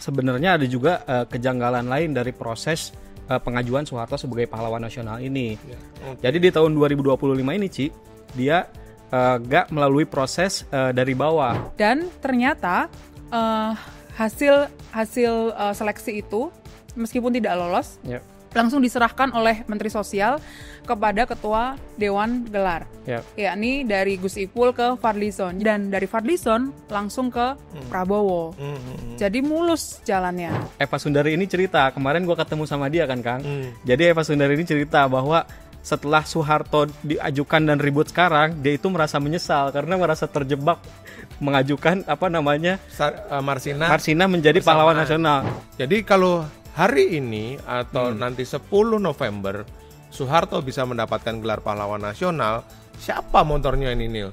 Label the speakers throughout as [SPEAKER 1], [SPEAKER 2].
[SPEAKER 1] sebenarnya ada juga kejanggalan lain dari proses pengajuan Soeharto sebagai pahlawan nasional ini. Jadi di tahun 2025 ini, Ci, dia gak melalui proses dari bawah.
[SPEAKER 2] Dan ternyata hasil seleksi itu meskipun tidak lolos, langsung diserahkan oleh Menteri Sosial kepada Ketua Dewan Gelar, yakni dari Gus Ipul ke Fadlizon, dan dari Fadlizon langsung ke Prabowo. Jadi mulus jalannya.
[SPEAKER 1] Eva Sundari ini cerita, kemarin gue ketemu sama dia kan, Kang. Jadi Eva Sundari ini cerita bahwa setelah Soeharto diajukan dan ribut sekarang, dia itu merasa menyesal karena merasa terjebak mengajukan Marsina menjadi pahlawan nasional.
[SPEAKER 3] Jadi kalau hari ini atau nanti 10 November Soeharto bisa mendapatkan gelar pahlawan nasional, siapa motornya ini, Nil?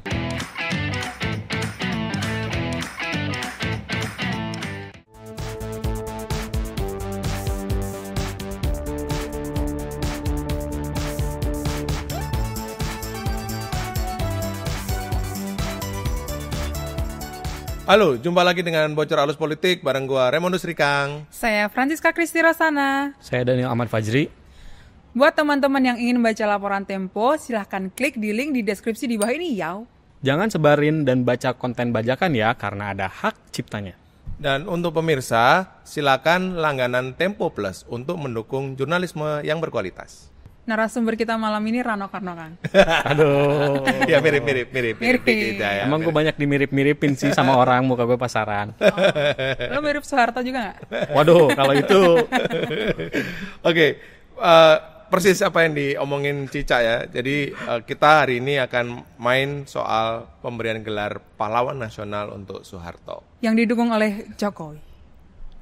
[SPEAKER 3] Halo, jumpa lagi dengan Bocor Halus Politik bareng gua Raymondus Rikang.
[SPEAKER 2] Saya Francisca Kristi Rosana.
[SPEAKER 1] Saya Daniel Ahmad Fajri.
[SPEAKER 2] Buat teman-teman yang ingin baca laporan Tempo, silahkan klik di link di deskripsi di bawah ini ya.
[SPEAKER 1] Jangan sebarin dan baca konten bajakan ya, karena ada hak ciptanya.
[SPEAKER 3] Dan untuk pemirsa, silakan langganan Tempo Plus untuk mendukung jurnalisme yang berkualitas.
[SPEAKER 2] Narasumber kita malam ini Rano Karno, Kang.
[SPEAKER 1] Aduh.
[SPEAKER 3] Ya mirip dikit ya.
[SPEAKER 1] Emang gue banyak dimirip-miripin sih sama orang, muka gue pasaran.
[SPEAKER 2] Lo mirip Soeharto juga gak?
[SPEAKER 1] Waduh, kalau itu.
[SPEAKER 3] Oke, persis apa yang diomongin Cica ya. Jadi kita hari ini akan main soal pemberian gelar pahlawan nasional untuk Soeharto.
[SPEAKER 2] Yang didukung oleh Jokowi.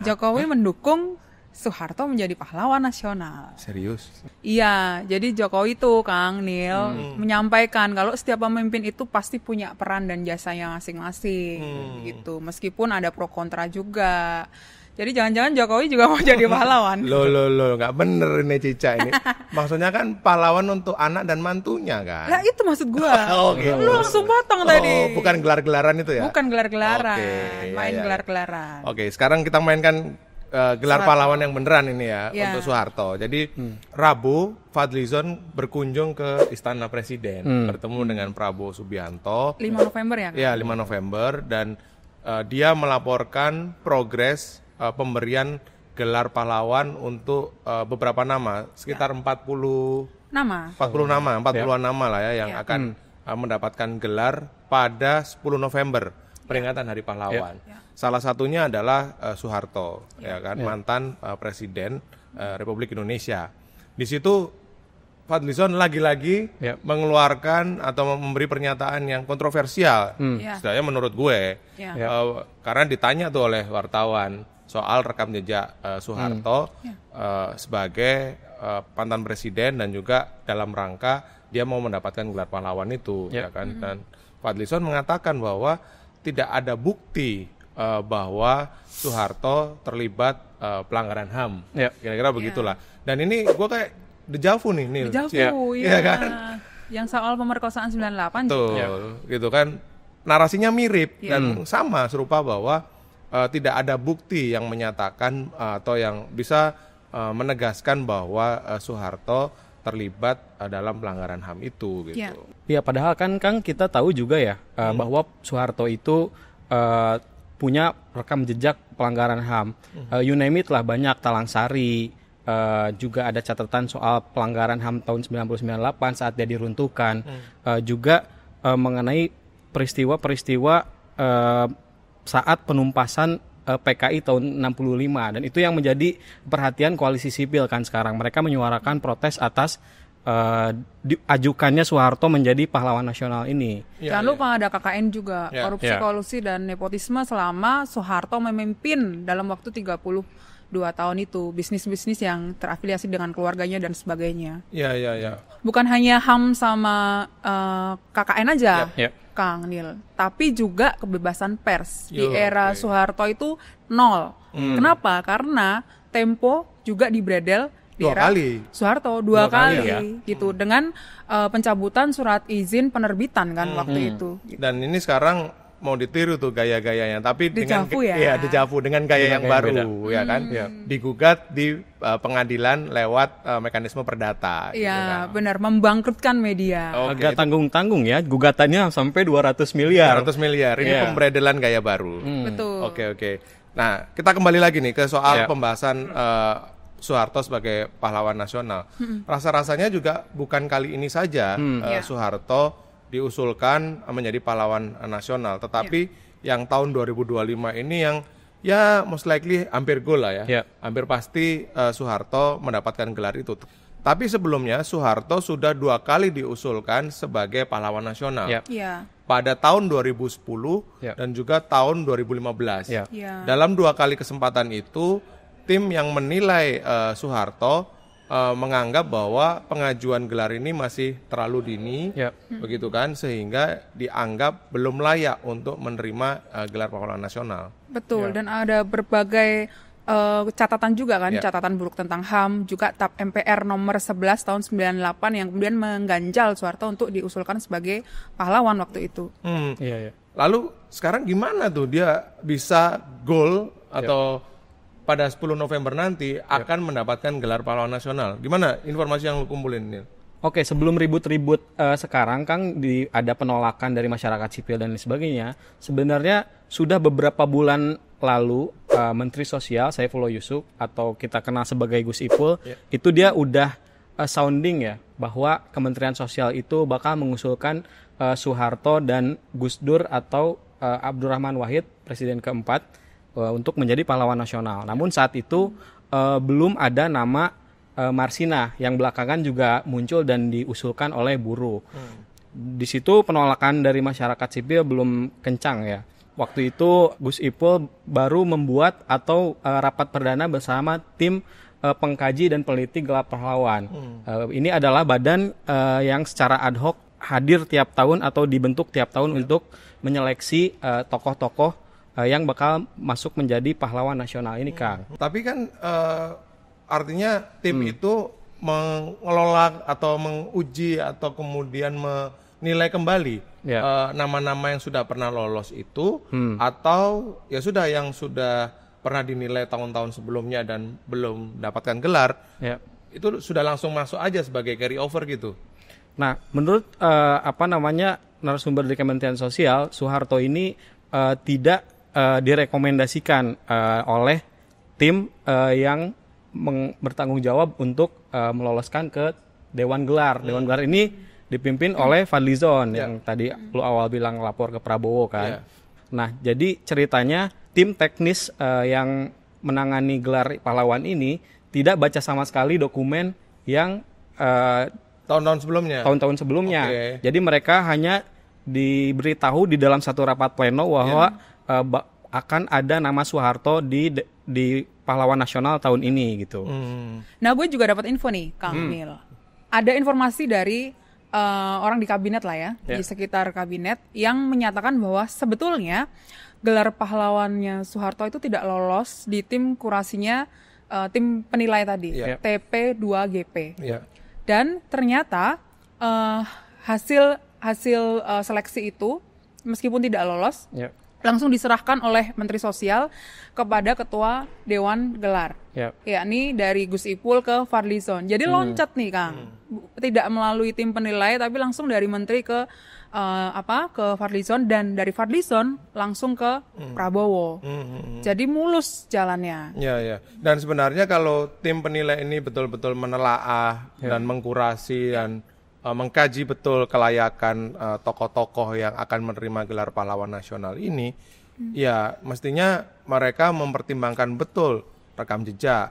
[SPEAKER 2] Jokowi mendukung Soeharto menjadi pahlawan nasional.
[SPEAKER 3] Serius?
[SPEAKER 2] Iya, jadi Jokowi tuh Kang Nil menyampaikan kalau setiap pemimpin itu pasti punya peran dan jasanya masing-masing gitu. Meskipun ada pro kontra juga. Jadi jangan-jangan Jokowi juga mau jadi pahlawan.
[SPEAKER 3] Loh, nggak bener ini Cica ini. Maksudnya kan pahlawan untuk anak dan mantunya kan?
[SPEAKER 2] Nah itu maksud gua.
[SPEAKER 3] Oke.
[SPEAKER 2] Lu langsung potong tadi.
[SPEAKER 3] Bukan gelar-gelaran itu ya?
[SPEAKER 2] Bukan gelar-gelaran, main
[SPEAKER 3] iya.
[SPEAKER 2] gelar-gelaran.
[SPEAKER 3] Oke, sekarang kita mainkan gelar pahlawan yang beneran ini ya untuk Soeharto. Jadi Rabu Fadlizon berkunjung ke Istana Presiden, bertemu dengan Prabowo Subianto.
[SPEAKER 2] 5 November ya?
[SPEAKER 3] Iya, 5 November dan dia melaporkan progres pemberian gelar pahlawan untuk beberapa nama, sekitar 40 nama lah ya yang akan mendapatkan gelar pada 10 November, peringatan Hari Pahlawan. Salah satunya adalah Soeharto, mantan presiden Republik Indonesia. Di situ Fadlizon lagi-lagi mengeluarkan atau memberi pernyataan yang kontroversial, setidaknya menurut gue, karena ditanya tuh oleh wartawan soal rekam jejak Soeharto sebagai mantan presiden dan juga dalam rangka dia mau mendapatkan gelar pahlawan itu, Dan Fadlizon mengatakan bahwa tidak ada bukti bahwa Soeharto terlibat pelanggaran HAM, kira-kira begitulah. Dan ini gue kayak dejavu nih, Nil.
[SPEAKER 2] Dejavu,
[SPEAKER 3] iya kan?
[SPEAKER 2] Yang soal pemerkosaan 98
[SPEAKER 3] gitu kan. Narasinya mirip dan sama, serupa bahwa tidak ada bukti yang menyatakan atau yang bisa menegaskan bahwa Soeharto terlibat dalam pelanggaran HAM itu gitu.
[SPEAKER 1] Ya padahal kan Kang kita tahu juga ya bahwa Soeharto itu punya rekam jejak pelanggaran HAM. You name it lah, banyak, Talang Sari, juga ada catatan soal pelanggaran HAM tahun 1998 saat dia diruntuhkan. Juga mengenai peristiwa-peristiwa saat penumpasan PKI tahun 65, dan itu yang menjadi perhatian koalisi sipil kan sekarang. Mereka menyuarakan protes atas diajukannya Soeharto menjadi pahlawan nasional ini.
[SPEAKER 2] Jangan lupa ada KKN juga, korupsi, kolusi dan nepotisme selama Soeharto memimpin dalam waktu 32 tahun itu, bisnis-bisnis yang terafiliasi dengan keluarganya dan sebagainya.
[SPEAKER 3] Iya.
[SPEAKER 2] Bukan hanya HAM sama KKN aja, Kang Nil, tapi juga kebebasan pers. Di era Soeharto itu nol. Kenapa? Karena Tempo juga dibredel Soeharto dua kali gitu, dengan pencabutan surat izin penerbitan kan waktu itu.
[SPEAKER 3] Dan ini sekarang mau ditiru tuh gaya-gayanya, tapi
[SPEAKER 2] dejavu
[SPEAKER 3] dejavu dengan gaya yang baru, ya kan? Digugat di pengadilan lewat mekanisme perdata.
[SPEAKER 2] Iya, benar, membangkrutkan media.
[SPEAKER 1] Agak tanggung-tanggung ya, gugatannya sampai 200 miliar.
[SPEAKER 3] 200 miliar. Ini pemberedelan gaya baru.
[SPEAKER 2] Betul.
[SPEAKER 3] Oke. Nah, kita kembali lagi nih ke soal pembahasan Soeharto sebagai pahlawan nasional. Rasa-rasanya juga bukan kali ini saja Soeharto diusulkan menjadi pahlawan nasional, tetapi yang tahun 2025 ini yang ya most likely hampir goal lah ya. Hampir pasti Soeharto mendapatkan gelar itu. Tapi sebelumnya Soeharto sudah 2 kali diusulkan sebagai pahlawan nasional. Pada tahun 2010 dan juga tahun 2015. Dalam 2 kali kesempatan itu tim yang menilai Soeharto menganggap bahwa pengajuan gelar ini masih terlalu dini, begitu kan, sehingga dianggap belum layak untuk menerima gelar pahlawan nasional.
[SPEAKER 2] Betul, dan ada berbagai catatan juga kan, catatan buruk tentang HAM, juga TAP MPR nomor 11 tahun 98 yang kemudian mengganjal Soeharto untuk diusulkan sebagai pahlawan waktu itu.
[SPEAKER 3] Lalu sekarang gimana tuh dia bisa goal atau pada 10 November nanti akan mendapatkan gelar pahlawan nasional? Gimana informasi yang lu kumpulin, Nil?
[SPEAKER 1] Oke, sebelum ribut-ribut sekarang, Kang, ada penolakan dari masyarakat sipil dan sebagainya. Sebenarnya sudah beberapa bulan lalu Menteri Sosial Saifullah Yusuf, atau kita kenal sebagai Gus Ipul, itu dia udah sounding ya bahwa Kementerian Sosial itu bakal mengusulkan Soeharto dan Gus Dur atau Abdurrahman Wahid, Presiden keempat, untuk menjadi pahlawan nasional. Namun saat itu belum ada nama Marsina yang belakangan juga muncul dan diusulkan oleh buruh. Di situ penolakan dari masyarakat sipil belum kencang ya. Waktu itu Gus Ipul baru membuat atau rapat perdana bersama tim pengkaji dan peneliti gelar pahlawan. Ini adalah badan yang secara ad hoc hadir tiap tahun atau dibentuk tiap tahun untuk menyeleksi tokoh-tokoh yang bakal masuk menjadi pahlawan nasional ini, Kang.
[SPEAKER 3] Tapi kan artinya tim itu mengelola atau menguji atau kemudian menilai kembali nama-nama yang sudah pernah lolos itu atau ya sudah yang sudah pernah dinilai tahun-tahun sebelumnya dan belum dapatkan gelar, itu sudah langsung masuk aja sebagai carry over gitu.
[SPEAKER 1] Nah, menurut narasumber dari Kementerian Sosial, Soeharto ini tidak direkomendasikan oleh tim yang bertanggung jawab untuk meloloskan ke Dewan Gelar. Dewan Gelar ini dipimpin oleh Fadlizon yang tadi lu awal bilang lapor ke Prabowo kan. Nah, jadi ceritanya tim teknis yang menangani gelar pahlawan ini tidak baca sama sekali dokumen yang
[SPEAKER 3] tahun-tahun sebelumnya.
[SPEAKER 1] Jadi mereka hanya diberitahu di dalam satu rapat pleno bahwa akan ada nama Soeharto di pahlawan nasional tahun ini gitu.
[SPEAKER 2] Nah, gue juga dapat info nih, Kang Mil. Ada informasi dari orang di kabinet lah ya, di sekitar kabinet yang menyatakan bahwa sebetulnya gelar pahlawannya Soeharto itu tidak lolos di tim kurasinya tim penilai tadi, TP2GP. Dan ternyata hasil seleksi itu meskipun tidak lolos, langsung diserahkan oleh Menteri Sosial kepada Ketua Dewan Gelar, yakni dari Gus Ipul ke Fadlizon. Jadi loncat nih, Kang, tidak melalui tim penilai, tapi langsung dari Menteri ke Fadlizon, dan dari Fadlizon langsung ke Prabowo. Jadi mulus jalannya.
[SPEAKER 3] Dan sebenarnya kalau tim penilai ini betul-betul menelaah dan mengkurasi dan mengkaji betul kelayakan tokoh-tokoh yang akan menerima gelar pahlawan nasional ini, ya mestinya mereka mempertimbangkan betul rekam jejak,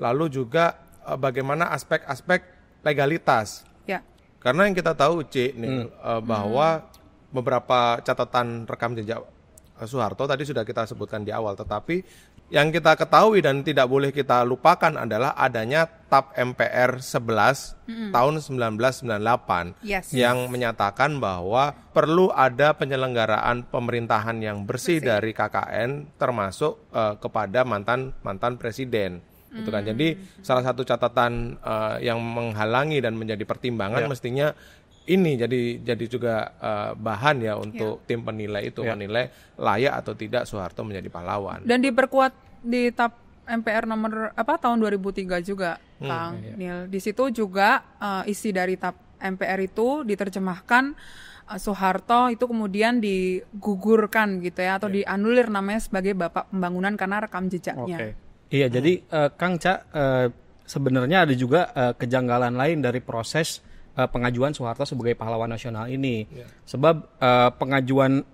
[SPEAKER 3] lalu juga bagaimana aspek-aspek legalitas. Karena yang kita tahu, bahwa beberapa catatan rekam jejak Soeharto tadi sudah kita sebutkan di awal, tetapi yang kita ketahui dan tidak boleh kita lupakan adalah adanya TAP MPR 11 tahun 1998 yang menyatakan bahwa perlu ada penyelenggaraan pemerintahan yang bersih dari KKN, termasuk kepada mantan presiden. Itu kan. Jadi salah satu catatan yang menghalangi dan menjadi pertimbangan mestinya ini jadi juga bahan ya untuk tim penilai itu menilai layak atau tidak Soeharto menjadi pahlawan.
[SPEAKER 2] Dan diperkuat di TAP MPR nomor tahun 2003 juga, Kang Nil. Di situ juga isi dari TAP MPR itu diterjemahkan Soeharto itu kemudian digugurkan gitu ya atau dianulir namanya sebagai Bapak Pembangunan karena rekam jejaknya.
[SPEAKER 1] Iya, jadi Kang Ca, sebenarnya ada juga kejanggalan lain dari proses pengajuan Soeharto sebagai pahlawan nasional ini. Sebab pengajuan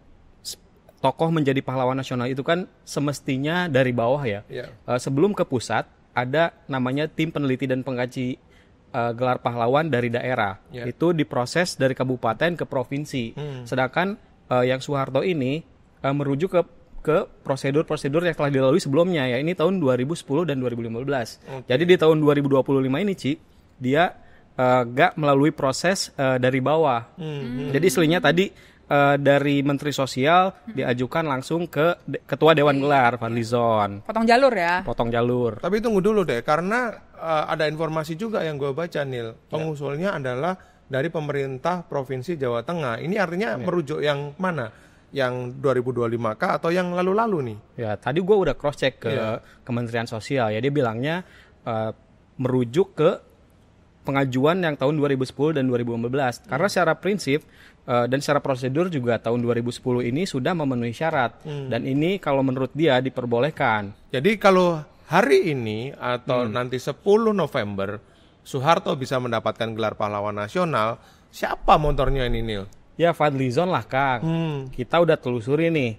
[SPEAKER 1] tokoh menjadi pahlawan nasional itu kan semestinya dari bawah ya. Sebelum ke pusat ada namanya tim peneliti dan pengkaji gelar pahlawan dari daerah. Itu diproses dari kabupaten ke provinsi. Sedangkan yang Soeharto ini merujuk ke prosedur-prosedur yang telah dilalui sebelumnya ya. Ini tahun 2010 dan 2015. Jadi di tahun 2025 ini dia gak melalui proses dari bawah. Jadi istilahnya tadi dari Menteri Sosial diajukan langsung ke Ketua Dewan Gelar Fadlizon.
[SPEAKER 2] Potong jalur ya?
[SPEAKER 1] Potong jalur.
[SPEAKER 3] Tapi tunggu dulu deh, karena ada informasi juga yang gue baca, Nil. Pengusulnya adalah dari pemerintah Provinsi Jawa Tengah. Ini artinya merujuk yang mana? Yang 2025 kah atau yang lalu-lalu nih?
[SPEAKER 1] Ya, tadi gue udah cross-check ke Kementerian Sosial. Ya, dia bilangnya merujuk ke pengajuan yang tahun 2010 dan 2015. Karena secara prinsip dan secara prosedur juga tahun 2010 ini sudah memenuhi syarat. Dan ini kalau menurut dia diperbolehkan.
[SPEAKER 3] Jadi kalau hari ini atau nanti 10 November Soeharto bisa mendapatkan gelar pahlawan nasional, siapa motornya ini, Nil?
[SPEAKER 1] Ya Fadlizon lah, Kang. Kita udah telusuri nih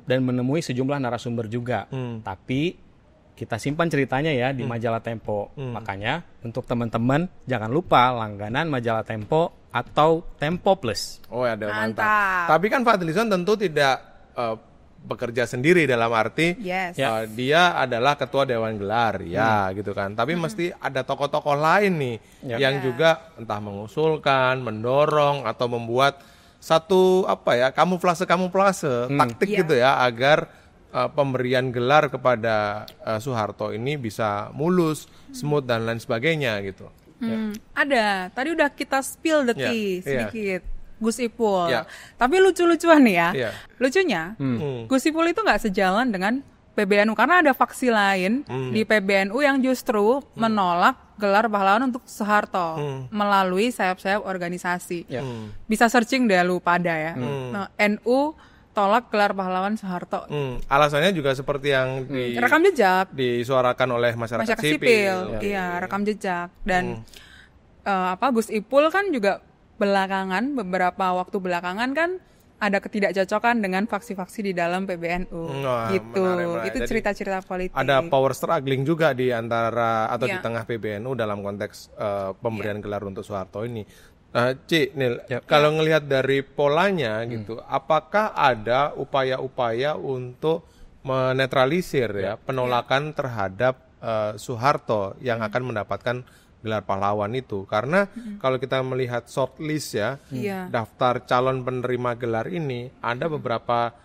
[SPEAKER 1] dan menemui sejumlah narasumber juga. Tapi kita simpan ceritanya ya di majalah Tempo. Makanya untuk teman-teman jangan lupa langganan majalah Tempo atau Tempo Plus.
[SPEAKER 3] Oh, ada mantap. Tapi kan Fadlizon tentu tidak bekerja sendiri dalam arti dia adalah ketua Dewan Gelar gitu kan. Tapi mesti ada tokoh-tokoh lain nih yang juga entah mengusulkan, mendorong atau membuat satu kamuflase taktik gitu ya agar pemberian gelar kepada Soeharto ini bisa mulus, smooth dan lain sebagainya gitu.
[SPEAKER 2] Ada. Tadi udah kita spill sedikit. Gus Ipul. Tapi lucu-lucuan nih ya. Lucunya, Gus Ipul itu nggak sejalan dengan PBNU karena ada faksi lain di PBNU yang justru menolak gelar pahlawan untuk Soeharto melalui sayap-sayap organisasi. Bisa searching deh lu pada ya. Nah, NU tolak gelar pahlawan Soeharto.
[SPEAKER 3] Alasannya juga seperti yang
[SPEAKER 2] rekam jejak
[SPEAKER 3] disuarakan oleh masyarakat
[SPEAKER 2] sipil. Iya, rekam jejak dan Gus Ipul kan juga beberapa waktu belakangan kan ada ketidakcocokan dengan faksi-faksi di dalam PBNU gitu. Menarik. Itu cerita-cerita politik.
[SPEAKER 3] Ada power struggling juga di antara atau di tengah PBNU dalam konteks pemberian gelar untuk Soeharto ini. Nil, kalau ngelihat dari polanya gitu, apakah ada upaya-upaya untuk menetralisir penolakan terhadap Soeharto yang akan mendapatkan gelar pahlawan itu? Karena kalau kita melihat shortlist daftar calon penerima gelar ini ada beberapa,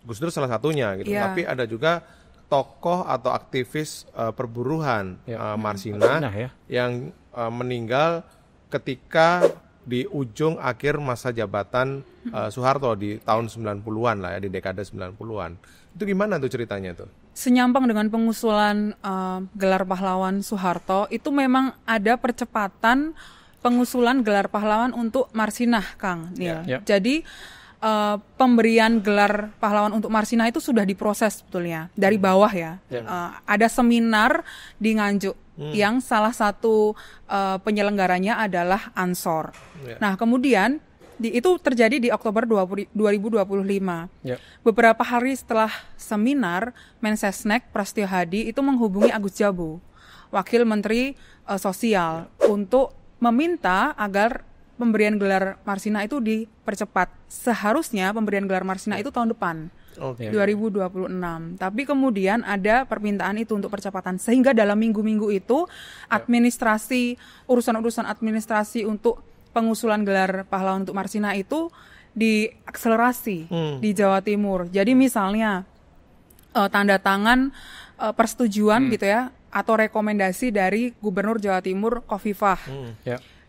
[SPEAKER 3] Gus Dur salah satunya gitu. Tapi ada juga tokoh atau aktivis perburuhan Marsina yang meninggal ketika di ujung akhir masa jabatan Soeharto di tahun 90-an lah ya, di dekade 90-an. Itu gimana tuh ceritanya tuh?
[SPEAKER 2] Senyampang dengan pengusulan gelar pahlawan Soeharto, itu memang ada percepatan pengusulan gelar pahlawan untuk Marsinah, Kang Nil. Jadi pemberian gelar pahlawan untuk Marsinah itu sudah diproses sebetulnya dari bawah ya. Ada seminar di Nganjuk yang salah satu penyelenggaranya adalah Ansor. Nah, kemudian itu terjadi di Oktober 2025. Beberapa hari setelah seminar, Mensesnek Prasetyo Hadi itu menghubungi Agus Jabu, Wakil Menteri Sosial, untuk meminta agar pemberian gelar Marsinah itu dipercepat. Seharusnya pemberian gelar Marsinah itu tahun depan, 2026. Tapi kemudian ada permintaan itu untuk percepatan, sehingga dalam minggu-minggu itu urusan-urusan administrasi untuk pengusulan gelar pahlawan untuk Marsinah itu diakselerasi di Jawa Timur. Jadi misalnya tanda tangan persetujuan gitu ya, atau rekomendasi dari Gubernur Jawa Timur Khofifah.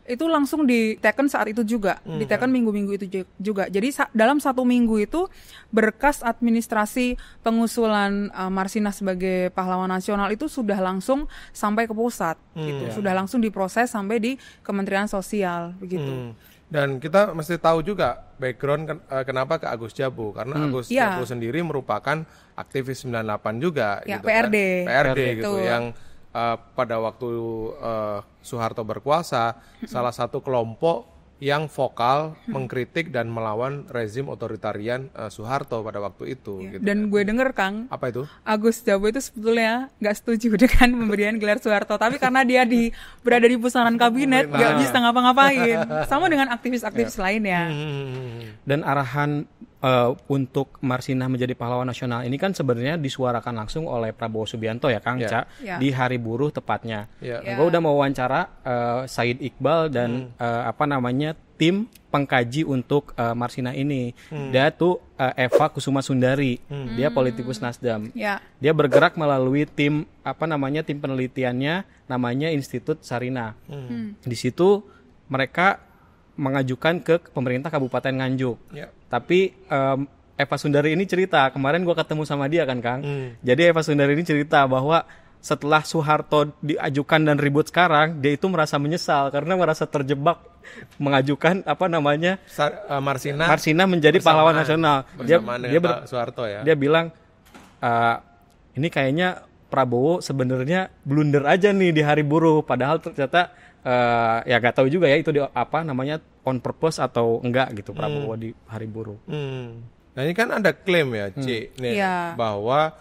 [SPEAKER 2] itu langsung diteken saat itu juga, diteken minggu-minggu itu juga. Jadi dalam 1 minggu itu berkas administrasi pengusulan Marsinah sebagai pahlawan nasional itu sudah langsung sampai ke pusat, gitu. Sudah langsung diproses sampai di Kementerian Sosial, begitu.
[SPEAKER 3] Dan kita mesti tahu juga background kenapa ke Agus Jabu, karena Agus Jabu sendiri merupakan aktivis 98 juga,
[SPEAKER 2] ya,
[SPEAKER 3] gitu
[SPEAKER 2] PRD,
[SPEAKER 3] kan? PRD gitu, yang pada waktu Soeharto berkuasa, salah satu kelompok yang vokal mengkritik dan melawan rezim otoritarian Soeharto pada waktu itu.
[SPEAKER 2] Gitu. Dan gue denger, Kang,
[SPEAKER 3] apa itu?
[SPEAKER 2] Agus Jabu itu sebetulnya nggak setuju dengan pemberian gelar Soeharto, tapi karena dia berada di pusaran kabinet, nggak bisa ngapa-ngapain. Sama dengan aktivis-aktivis lainnya.
[SPEAKER 1] Dan arahan untuk Marsinah menjadi pahlawan nasional ini kan sebenarnya disuarakan langsung oleh Prabowo Subianto ya, Kang Ca, di Hari Buruh tepatnya. Gue udah mau wawancara Said Iqbal dan tim pengkaji untuk Marsinah ini. Dia tuh Eva Kusuma Sundari, dia politikus Nasdem. Dia bergerak melalui tim tim penelitiannya namanya Institut Sarina. Di situ mereka mengajukan ke pemerintah Kabupaten Nganjuk. Tapi Eva Sundari ini cerita, kemarin gue ketemu sama dia kan, Kang. Jadi Eva Sundari ini cerita bahwa setelah Soeharto diajukan dan ribut sekarang, dia itu merasa menyesal karena merasa terjebak mengajukan Marsinah menjadi pahlawan nasional. Dia
[SPEAKER 3] Soeharto ya.
[SPEAKER 1] Dia bilang ini kayaknya Prabowo sebenarnya blunder aja nih di Hari Buruh, padahal ternyata ya gak tahu juga ya itu on purpose atau enggak gitu Prabowo di Hari Buruh.
[SPEAKER 3] Nah ini kan ada klaim ya, bahwa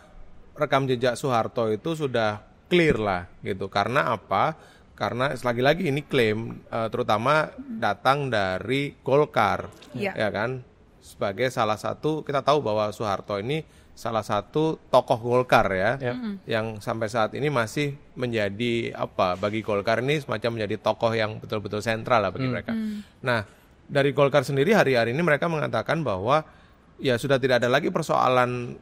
[SPEAKER 3] rekam jejak Soeharto itu sudah clear lah gitu. Karena apa? Karena lagi-lagi ini klaim terutama datang dari Golkar, ya kan? Sebagai salah satu, kita tahu bahwa Soeharto ini salah satu tokoh Golkar ya, yang sampai saat ini masih menjadi bagi Golkar ini semacam menjadi tokoh yang betul-betul sentral lah bagi mereka. Nah, dari Golkar sendiri hari-hari ini mereka mengatakan bahwa ya sudah tidak ada lagi persoalan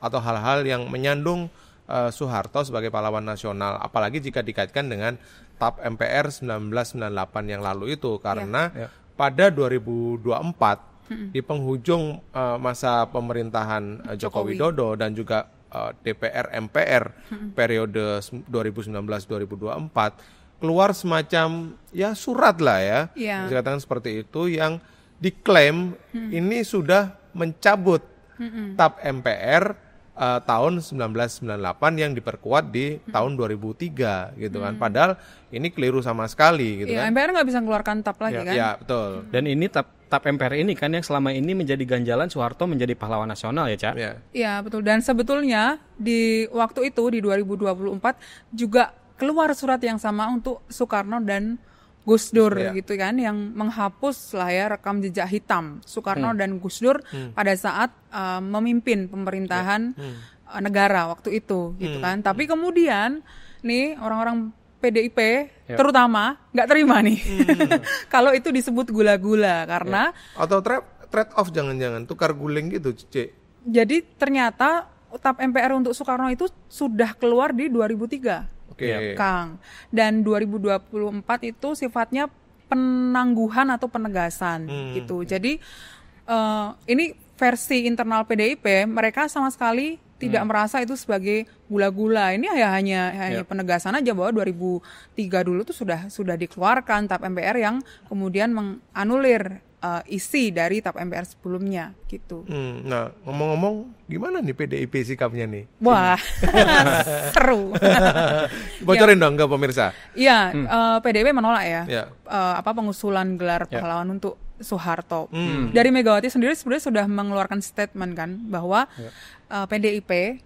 [SPEAKER 3] atau hal-hal yang menyandung Soeharto sebagai pahlawan nasional, apalagi jika dikaitkan dengan TAP MPR 1998 yang lalu itu, karena pada 2024 di penghujung masa pemerintahan Joko Widodo dan juga DPR MPR periode 2019-2024 keluar semacam ya surat lah ya, dikatakan seperti itu, yang diklaim ini sudah mencabut TAP MPR tahun 1998 yang diperkuat di tahun 2003 gitu kan, padahal ini keliru sama sekali gitu kan.
[SPEAKER 2] MPR nggak bisa mengeluarkan TAP lagi kan?
[SPEAKER 3] Ya betul.
[SPEAKER 1] Dan ini TAP MPR ini kan yang selama ini menjadi ganjalan Soeharto menjadi pahlawan nasional ya, Cak?
[SPEAKER 2] Iya betul. Dan sebetulnya di waktu itu di 2024 juga keluar surat yang sama untuk Soekarno dan Gus Dur gitu kan, yang menghapus lah ya rekam jejak hitam Soekarno dan Gus Dur pada saat memimpin pemerintahan negara waktu itu gitu kan. Tapi kemudian nih orang-orang PDIP terutama nggak terima nih kalau itu disebut gula-gula karena
[SPEAKER 3] atau trade off, jangan-jangan tukar guling gitu, Cek.
[SPEAKER 2] Jadi ternyata TAP MPR untuk Soekarno itu sudah keluar di 2003. Kang. Dan 2024 itu sifatnya penangguhan atau penegasan gitu. Jadi ini versi internal PDIP, mereka sama sekali tidak merasa itu sebagai gula-gula. Ini hanya penegasan aja bahwa 2003 dulu tuh sudah dikeluarkan TAP MPR yang kemudian menganulir isi dari TAP MPR sebelumnya gitu.
[SPEAKER 3] Nah, ngomong-ngomong, gimana nih PDIP sikapnya nih?
[SPEAKER 2] Wah, seru.
[SPEAKER 3] Bocorin dong ke pemirsa.
[SPEAKER 2] Iya, PDIP menolak pengusulan gelar pahlawan untuk Soeharto. Dari Megawati sendiri sebenarnya sudah mengeluarkan statement kan bahwa PDIP,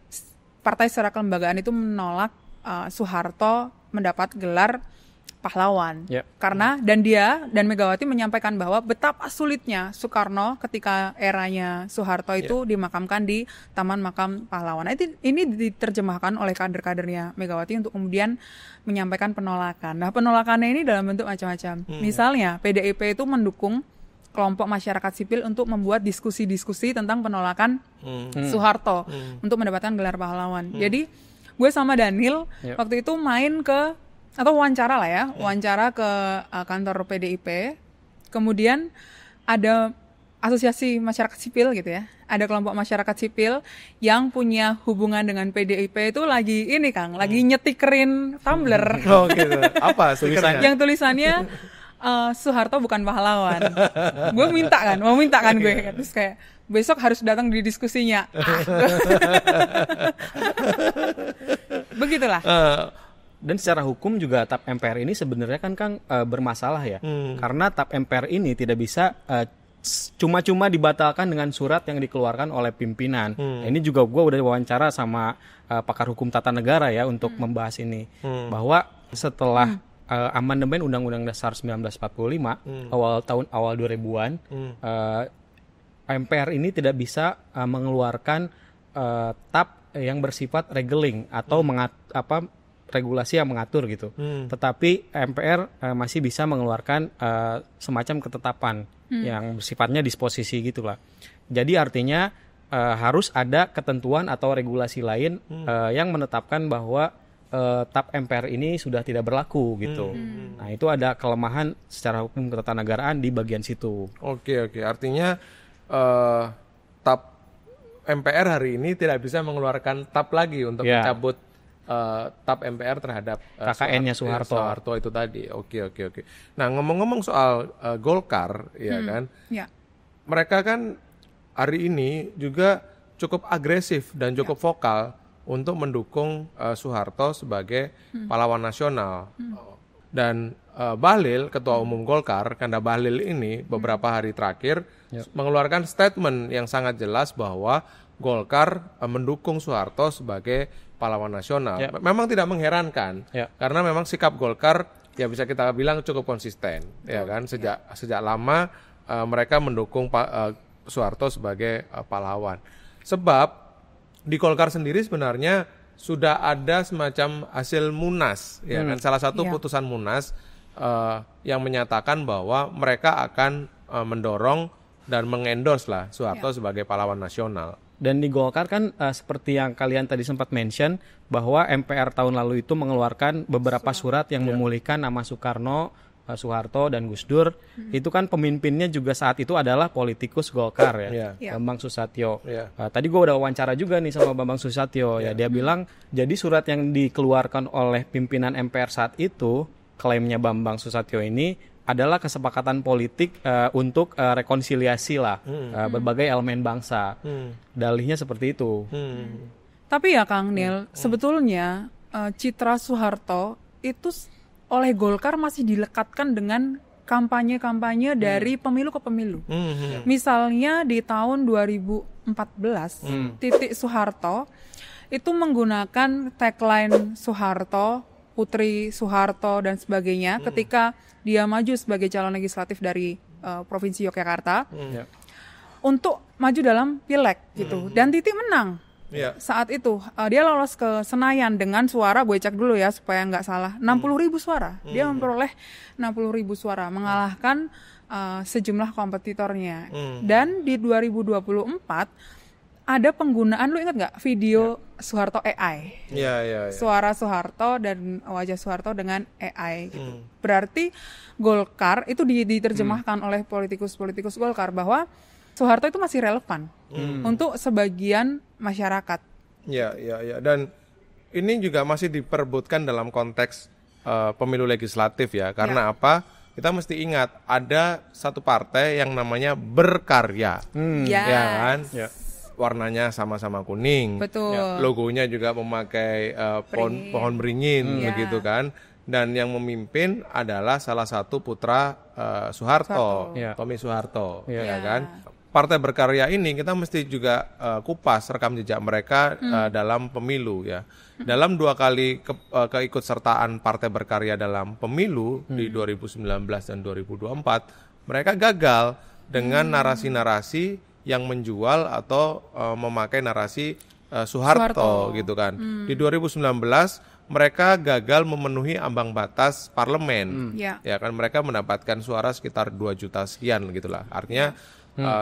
[SPEAKER 2] partai secara kelembagaan itu menolak Soeharto mendapat gelar pahlawan. Karena dan Megawati menyampaikan bahwa betapa sulitnya Soekarno ketika eranya Soeharto itu dimakamkan di Taman Makam Pahlawan. Ini diterjemahkan oleh kader-kadernya Megawati untuk kemudian menyampaikan penolakan. Nah, penolakannya ini dalam bentuk macam-macam. Misalnya PDIP itu mendukung kelompok masyarakat sipil untuk membuat diskusi-diskusi tentang penolakan Soeharto untuk mendapatkan gelar pahlawan. Jadi gue sama Daniel waktu itu main ke atau wawancara lah ya, wawancara ke kantor PDIP. Kemudian ada asosiasi masyarakat sipil gitu ya. Ada kelompok masyarakat sipil yang punya hubungan dengan PDIP itu lagi ini Kang, lagi nyetikerin tumbler.
[SPEAKER 3] Oh gitu. Apa tulisannya?
[SPEAKER 2] Yang tulisannya Soeharto bukan pahlawan. Gue mau minta kan gue. Terus kayak besok harus datang di diskusinya. Begitulah.
[SPEAKER 1] Dan secara hukum juga TAP MPR ini sebenarnya kan Kang bermasalah ya. Karena TAP MPR ini tidak bisa cuma-cuma dibatalkan dengan surat yang dikeluarkan oleh pimpinan. Nah, ini juga gue udah wawancara sama pakar hukum tata negara ya untuk membahas ini. Bahwa setelah amandemen Undang-Undang Dasar 1945 awal 2000-an, MPR ini tidak bisa mengeluarkan TAP yang bersifat regeling atau regulasi yang mengatur gitu. Tetapi MPR masih bisa mengeluarkan semacam ketetapan yang sifatnya disposisi gitulah. Jadi artinya harus ada ketentuan atau regulasi lain yang menetapkan bahwa TAP MPR ini sudah tidak berlaku gitu. Nah, itu ada kelemahan secara hukum ketatanegaraan di bagian situ.
[SPEAKER 3] Oke. Artinya TAP MPR hari ini tidak bisa mengeluarkan TAP lagi untuk mencabut TAP MPR terhadap
[SPEAKER 1] KKN-nya Soeharto
[SPEAKER 3] itu tadi. Oke. Nah, ngomong-ngomong soal Golkar, ya kan? Ya. Mereka kan hari ini juga cukup agresif dan cukup vokal untuk mendukung Soeharto sebagai pahlawan nasional. Dan Bahlil, Ketua Umum Golkar, Kanda Bahlil ini beberapa hari terakhir mengeluarkan statement yang sangat jelas bahwa Golkar mendukung Soeharto sebagai pahlawan nasional. Memang tidak mengherankan karena memang sikap Golkar ya bisa kita bilang cukup konsisten, ya kan? Sejak lama mereka mendukung Soeharto sebagai pahlawan. Sebab di Golkar sendiri sebenarnya sudah ada semacam hasil Munas, ya kan? Salah satu putusan Munas yang menyatakan bahwa mereka akan mendorong dan mengendorse lah Soeharto sebagai pahlawan nasional.
[SPEAKER 1] Dan di Golkar kan seperti yang kalian tadi sempat mention bahwa MPR tahun lalu itu mengeluarkan beberapa surat yang memulihkan nama Soekarno, Soeharto dan Gus Dur. Itu kan pemimpinnya juga saat itu adalah politikus Golkar ya, Bambang Susatyo. Tadi gue udah wawancara juga nih sama Bambang Susatyo ya, dia bilang jadi surat yang dikeluarkan oleh pimpinan MPR saat itu, klaimnya Bambang Susatyo ini adalah kesepakatan politik untuk rekonsiliasi lah berbagai elemen bangsa. Dalihnya seperti itu.
[SPEAKER 2] Tapi ya Kang Nil, sebetulnya citra Soeharto itu oleh Golkar masih dilekatkan dengan kampanye-kampanye dari pemilu ke pemilu. Misalnya di tahun 2014, Titik Soeharto itu menggunakan tagline Soeharto, Putri Soeharto dan sebagainya ketika dia maju sebagai calon legislatif dari Provinsi Yogyakarta untuk maju dalam pileg gitu. Dan Titik menang. Saat itu dia lolos ke Senayan dengan suara, gue cek dulu ya supaya nggak salah, 60.000 suara. Dia memperoleh 60.000 suara, mengalahkan sejumlah kompetitornya. Dan di 2024 ada penggunaan, lu ingat nggak video Soeharto AI? Suara Soeharto dan wajah Soeharto dengan AI gitu. Berarti Golkar itu diterjemahkan oleh politikus-politikus Golkar bahwa Soeharto itu masih relevan untuk sebagian masyarakat.
[SPEAKER 3] Ya. Dan ini juga masih diperebutkan dalam konteks pemilu legislatif ya. Karena apa? Kita mesti ingat ada satu partai yang namanya Berkarya, ya kan? Warnanya sama-sama kuning.
[SPEAKER 2] Betul.
[SPEAKER 3] Logonya juga memakai pohon beringin, begitu kan? Dan yang memimpin adalah salah satu putra Soeharto, Tommy Soeharto, ya kan? Partai Berkarya ini kita mesti juga kupas rekam jejak mereka dalam pemilu ya. Dalam 2 kali keikutsertaan Partai Berkarya dalam pemilu di 2019 dan 2024, mereka gagal dengan narasi-narasi yang menjual atau memakai narasi Soeharto gitu kan. Di 2019 mereka gagal memenuhi ambang batas parlemen. Ya kan, mereka mendapatkan suara sekitar 2 juta sekian gitulah. Artinya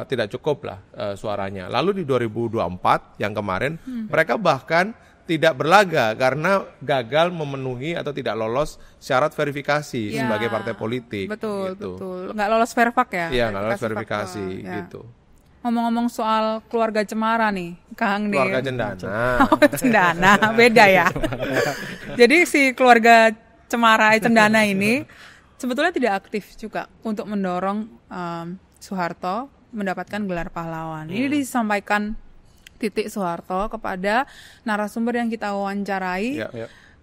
[SPEAKER 3] tidak cukup lah suaranya. Lalu di 2024 yang kemarin mereka bahkan tidak berlaga karena gagal memenuhi atau tidak lolos syarat verifikasi sebagai partai politik.
[SPEAKER 2] Betul, gitu. Betul. Nggak lolos verfak ya?
[SPEAKER 3] Iya, nggak lolos verifikasi gitu.
[SPEAKER 2] Ngomong-ngomong soal keluarga Cemara nih, Kang Nil.
[SPEAKER 3] Keluarga Cendana.
[SPEAKER 2] Cendana, beda ya. Jadi si keluarga Cendana ini sebetulnya tidak aktif juga untuk mendorong Soeharto mendapatkan gelar pahlawan. Ini disampaikan Titik Soeharto kepada narasumber yang kita wawancarai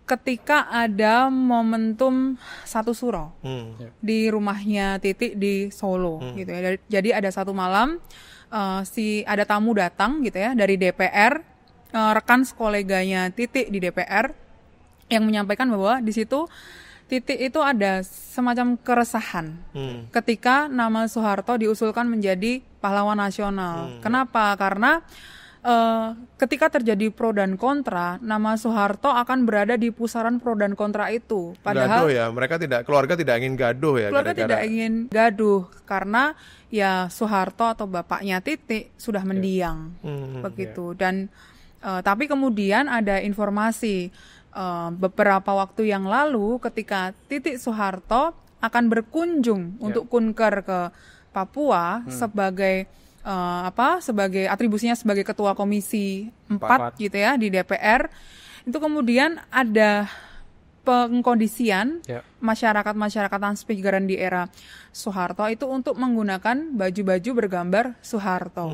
[SPEAKER 2] ketika ada momentum satu suro di rumahnya Titik di Solo gitu ya. Jadi ada satu malam ada tamu datang gitu ya dari DPR, rekan sekoleganya Titik di DPR yang menyampaikan bahwa di situ Titik itu ada semacam keresahan ketika nama Soeharto diusulkan menjadi pahlawan nasional. Kenapa? Karena ketika terjadi pro dan kontra, nama Soeharto akan berada di pusaran pro dan kontra itu.
[SPEAKER 3] Padahal gaduh ya, keluarga tidak ingin gaduh ya.
[SPEAKER 2] Keluarga tidak ingin gaduh karena ya Soeharto atau bapaknya Titik sudah mendiang, begitu. Dan tapi kemudian ada informasi beberapa waktu yang lalu ketika Titik Soeharto akan berkunjung untuk kunker ke Papua sebagai atribusinya sebagai ketua komisi 4 gitu ya di DPR, itu kemudian ada pengkondisian masyarakat transmigrasi di era Soeharto itu untuk menggunakan baju-baju bergambar Soeharto.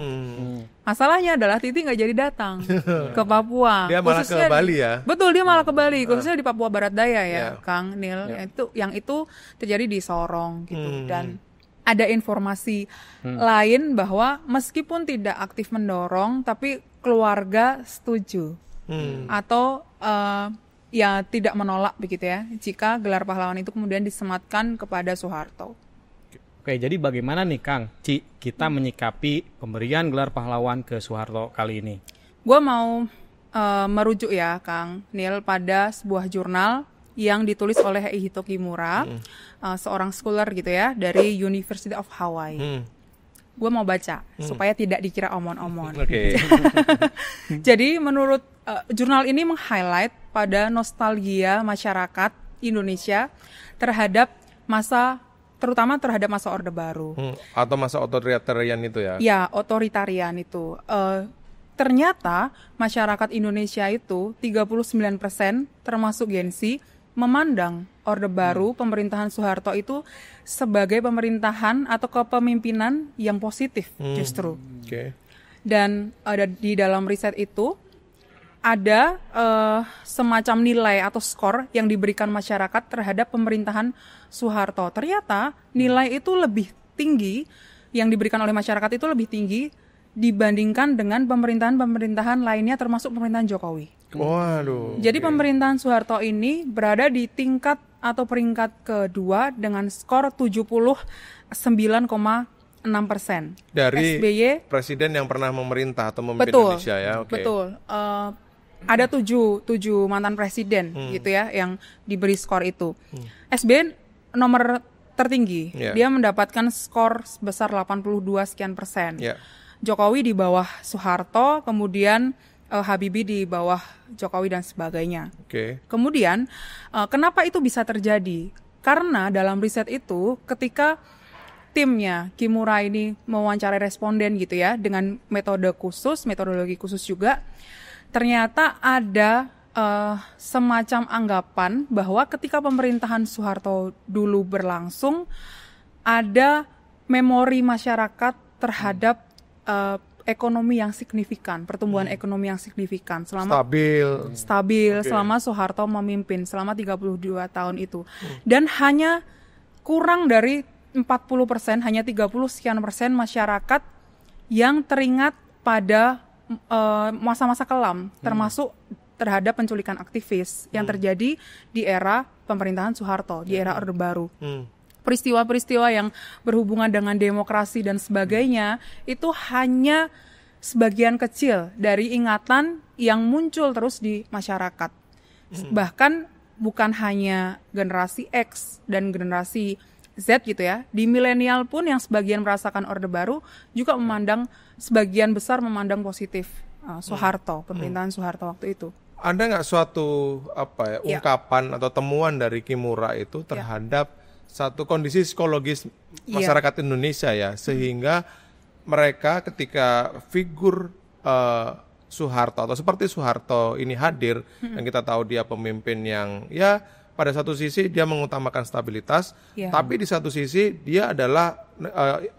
[SPEAKER 2] Masalahnya adalah Titik nggak jadi datang ke Papua.
[SPEAKER 3] Dia malah ke Bali ya?
[SPEAKER 2] Betul, dia malah ke Bali, khususnya di Papua Barat Daya ya, Kang Nil. Yang itu terjadi di Sorong gitu. Dan ada informasi lain bahwa meskipun tidak aktif mendorong, tapi keluarga setuju atau ya tidak menolak begitu ya, jika gelar pahlawan itu kemudian disematkan kepada Soeharto.
[SPEAKER 1] Oke, jadi bagaimana nih Kang kita menyikapi pemberian gelar pahlawan ke Soeharto kali ini?
[SPEAKER 2] Gue mau merujuk ya Kang Nil pada sebuah jurnal yang ditulis oleh Eihito Kimura, seorang scholar gitu ya dari University of Hawaii. Gue mau baca supaya tidak dikira omon-omon. Jadi menurut jurnal ini meng-highlight pada nostalgia masyarakat Indonesia terhadap terutama terhadap masa Orde Baru.
[SPEAKER 3] Atau masa otoritarian itu ya?
[SPEAKER 2] Ya, otoritarian itu. Ternyata masyarakat Indonesia itu 39% termasuk Gen Z memandang Orde Baru, pemerintahan Soeharto itu sebagai pemerintahan atau kepemimpinan yang positif justru. Dan di dalam riset itu ada semacam nilai atau skor yang diberikan masyarakat terhadap pemerintahan Soeharto. Ternyata nilai itu lebih tinggi, yang diberikan oleh masyarakat itu lebih tinggi dibandingkan dengan pemerintahan-pemerintahan lainnya termasuk pemerintahan Jokowi.
[SPEAKER 3] Waduh.
[SPEAKER 2] Jadi pemerintahan Soeharto ini berada di tingkat atau peringkat kedua dengan skor 79,6%.
[SPEAKER 3] Dari
[SPEAKER 2] SBY,
[SPEAKER 3] presiden yang pernah memerintah atau memimpin Indonesia ya.
[SPEAKER 2] Betul. Ada 7 mantan presiden gitu ya yang diberi skor itu. SBY nomor tertinggi, dia mendapatkan skor sebesar 82 sekian persen. Jokowi di bawah Soeharto, kemudian Habibie di bawah Jokowi dan sebagainya. Kemudian kenapa itu bisa terjadi? Karena dalam riset itu ketika timnya Kimura ini mewawancarai responden gitu ya dengan metodologi khusus juga, ternyata ada semacam anggapan bahwa ketika pemerintahan Soeharto dulu berlangsung ada memori masyarakat terhadap ekonomi yang signifikan, pertumbuhan ekonomi yang signifikan selama stabil selama Soeharto memimpin selama 32 tahun itu. Dan hanya kurang dari 40%, hanya 30 sekian persen masyarakat yang teringat pada masa-masa kelam, termasuk terhadap penculikan aktivis yang terjadi di era pemerintahan Soeharto, di era Orde Baru. Peristiwa-peristiwa yang berhubungan dengan demokrasi dan sebagainya itu hanya sebagian kecil dari ingatan yang muncul terus di masyarakat. Bahkan bukan hanya generasi X dan generasi Z gitu ya, di milenial pun yang sebagian merasakan Orde Baru juga sebagian besar memandang positif Soeharto, pemerintahan Soeharto waktu itu.
[SPEAKER 3] ada nggak suatu ungkapan atau temuan dari Kimura itu terhadap satu kondisi psikologis masyarakat Indonesia ya, sehingga mereka ketika figur Soeharto atau seperti Soeharto ini hadir, dan kita tahu dia pemimpin yang ya pada satu sisi dia mengutamakan stabilitas, tapi di satu sisi dia adalah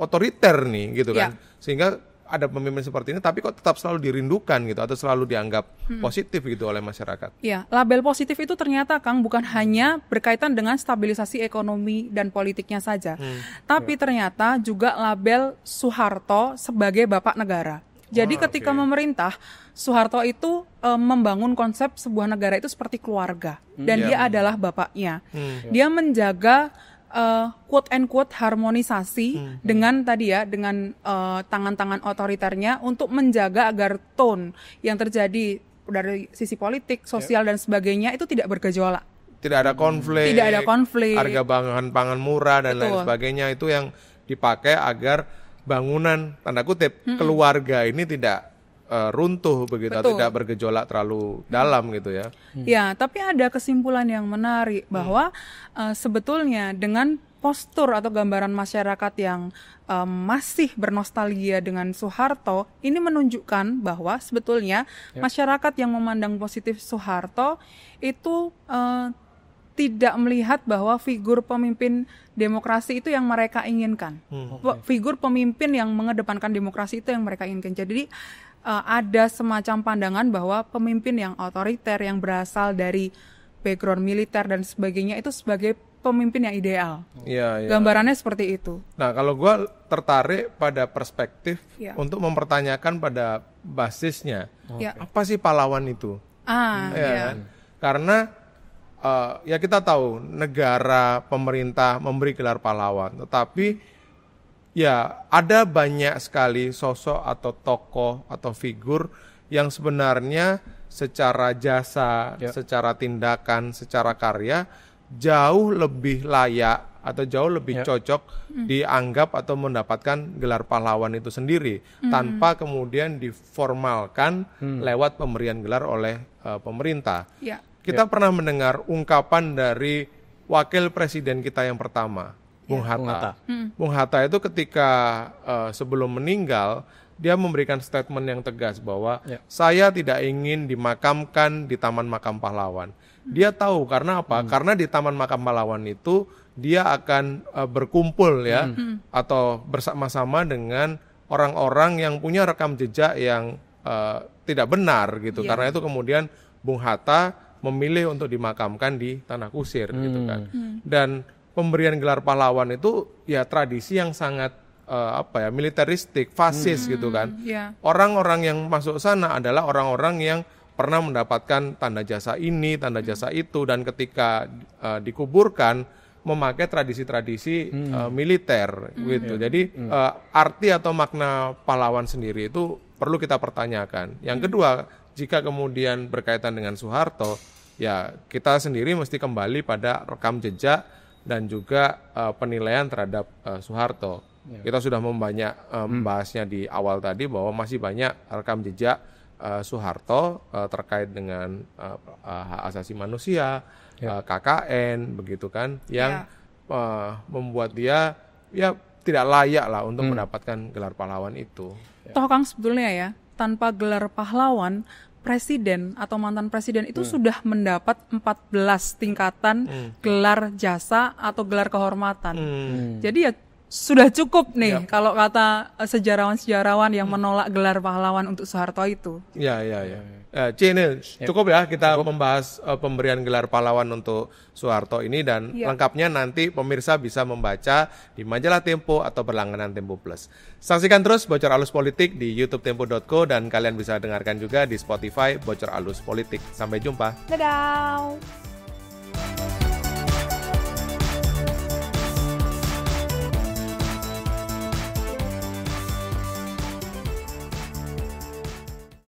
[SPEAKER 3] otoriter nih gitu kan, sehingga ada pemimpin seperti ini tapi kok tetap selalu dirindukan gitu atau selalu dianggap positif gitu oleh masyarakat.
[SPEAKER 2] Ya, label positif itu ternyata Kang bukan hanya berkaitan dengan stabilisasi ekonomi dan politiknya saja, tapi ternyata juga label Soeharto sebagai bapak negara. Jadi ketika memerintah, Soeharto itu membangun konsep sebuah negara itu seperti keluarga, dan dia adalah bapaknya. Dia menjaga quote and quote harmonisasi dengan tadi ya, dengan tangan-tangan otoriternya untuk menjaga agar tone yang terjadi dari sisi politik, sosial dan sebagainya itu tidak bergejolak.
[SPEAKER 3] Tidak ada konflik. Harga bahan pangan murah dan lain sebagainya itu yang dipakai agar bangunan tanda kutip keluarga ini tidak runtuh begitu, tidak bergejolak terlalu dalam gitu ya.
[SPEAKER 2] Ya, tapi ada kesimpulan yang menarik bahwa sebetulnya dengan postur atau gambaran masyarakat yang masih bernostalgia dengan Soeharto, ini menunjukkan bahwa sebetulnya masyarakat yang memandang positif Soeharto itu tidak melihat bahwa figur pemimpin demokrasi itu yang mereka inginkan. Figur pemimpin yang mengedepankan demokrasi itu yang mereka inginkan. Jadi ada semacam pandangan bahwa pemimpin yang otoriter, yang berasal dari background militer dan sebagainya itu sebagai pemimpin yang ideal. Gambarannya seperti itu.
[SPEAKER 3] Nah, kalau gue tertarik pada perspektif untuk mempertanyakan pada basisnya, apa sih pahlawan itu? Kan? Karena ya kita tahu negara, pemerintah memberi gelar pahlawan, tetapi ya ada banyak sekali sosok atau tokoh atau figur yang sebenarnya secara jasa, secara tindakan, secara karya jauh lebih layak atau jauh lebih cocok dianggap atau mendapatkan gelar pahlawan itu sendiri tanpa kemudian diformalkan lewat pemberian gelar oleh pemerintah. Kita pernah mendengar ungkapan dari wakil presiden kita yang pertama, Bung Hatta. Bung Hatta itu ketika sebelum meninggal, dia memberikan statement yang tegas bahwa saya tidak ingin dimakamkan di Taman Makam Pahlawan. Dia tahu karena apa? Karena di Taman Makam Pahlawan itu dia akan berkumpul ya atau bersama-sama dengan orang-orang yang punya rekam jejak yang tidak benar gitu. Karena itu kemudian Bung Hatta memilih untuk dimakamkan di Tanah Kusir gitu kan. Dan pemberian gelar pahlawan itu ya tradisi yang sangat militeristik, fasis gitu kan. Orang-orang yang masuk sana adalah orang-orang yang pernah mendapatkan tanda jasa ini, tanda jasa itu, dan ketika dikuburkan memakai tradisi-tradisi militer gitu. Jadi arti atau makna pahlawan sendiri itu perlu kita pertanyakan. Yang kedua, jika kemudian berkaitan dengan Soeharto, ya kita sendiri mesti kembali pada rekam jejak dan juga penilaian terhadap Soeharto. Kita sudah membahasnya di awal tadi bahwa masih banyak rekam jejak Soeharto terkait dengan hak asasi manusia, KKN, begitu kan, yang membuat dia ya tidak layak lah untuk mendapatkan gelar pahlawan itu.
[SPEAKER 2] Toh Kang sebetulnya ya, tanpa gelar pahlawan, presiden atau mantan presiden itu sudah mendapat 14 tingkatan gelar jasa atau gelar kehormatan. Jadi ya sudah cukup nih kalau kata sejarawan-sejarawan yang menolak gelar pahlawan untuk Soeharto itu.
[SPEAKER 3] Ini cukup ya kita membahas pemberian gelar pahlawan untuk Soeharto ini, dan lengkapnya nanti pemirsa bisa membaca di majalah Tempo atau berlangganan Tempo Plus. Saksikan terus Bocor Alus Politik di YouTube Tempo.co, dan kalian bisa dengarkan juga di Spotify Bocor Alus Politik. Sampai jumpa.
[SPEAKER 2] Dadah.